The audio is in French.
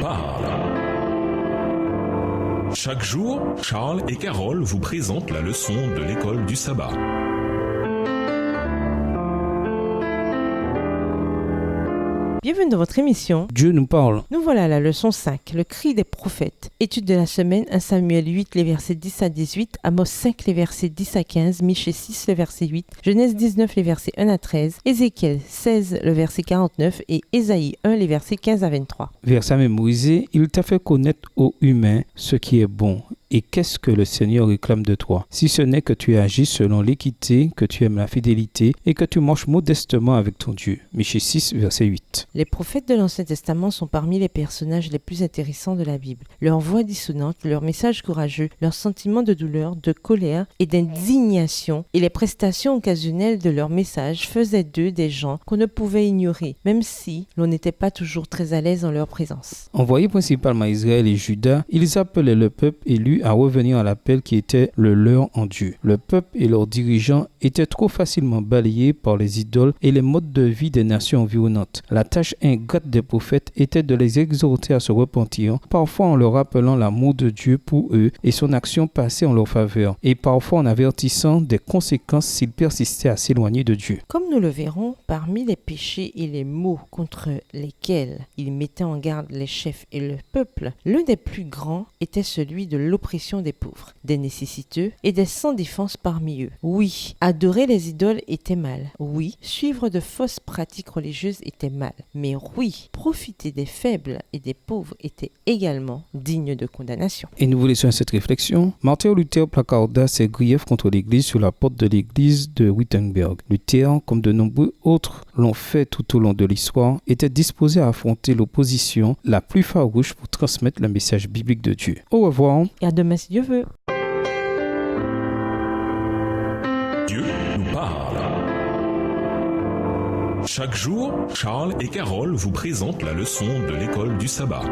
parle. Chaque jour, Charles et Carole vous présentent la leçon de l'école du sabbat. Bienvenue dans votre émission Dieu nous parle. Nous voilà à la leçon 5, le cri des prophètes. Étude de la semaine, 1 Samuel 8, les versets 10 à 18, Amos 5, les versets 10 à 15, Michée 6, le verset 8, Genèse 19, les versets 1 à 13, Ézéchiel 16, le verset 49 et Ésaïe 1, les versets 15 à 23. Verset mémorisé, il t'a fait connaître, ô humain, ce qui est bon. Et qu'est-ce que le Seigneur réclame de toi? Si ce n'est que tu agis selon l'équité, que tu aimes la fidélité et que tu marches modestement avec ton Dieu. Michée 6, verset 8. Les prophètes de l'Ancien Testament sont parmi les personnages les plus intéressants de la Bible. Leur voix dissonante, leur message courageux, leurs sentiments de douleur, de colère et d'indignation et les prestations occasionnelles de leurs messages faisaient d'eux des gens qu'on ne pouvait ignorer, même si l'on n'était pas toujours très à l'aise en leur présence. Envoyés principalement à Israël et Juda, ils appelaient le peuple élu à revenir à l'appel qui était le leur en Dieu. Le peuple et leurs dirigeants étaient trop facilement balayés par les idoles et les modes de vie des nations environnantes. La tâche ingrate des prophètes était de les exhorter à se repentir, parfois en leur rappelant l'amour de Dieu pour eux et son action passée en leur faveur, et parfois en avertissant des conséquences s'ils persistaient à s'éloigner de Dieu. Comme nous le verrons, parmi les péchés et les maux contre lesquels ils mettaient en garde les chefs et le peuple, l'un des plus grands était celui de l'oppression des pauvres, des nécessiteux et des sans défense parmi eux. Oui, adorer les idoles était mal. Oui, suivre de fausses pratiques religieuses était mal. Mais oui, profiter des faibles et des pauvres était également digne de condamnation. Et nous vous laissons à cette réflexion. Martin Luther placarda ses griefs contre l'Église sur la porte de l'église de Wittenberg. Luther, comme de nombreux autres l'ont fait tout au long de l'histoire, était disposé à affronter l'opposition la plus farouche pour transmettre le message biblique de Dieu. Au revoir. Et à demain si Dieu veut. Dieu nous parle. Chaque jour, Charles et Carole vous présentent la leçon de l'école du sabbat.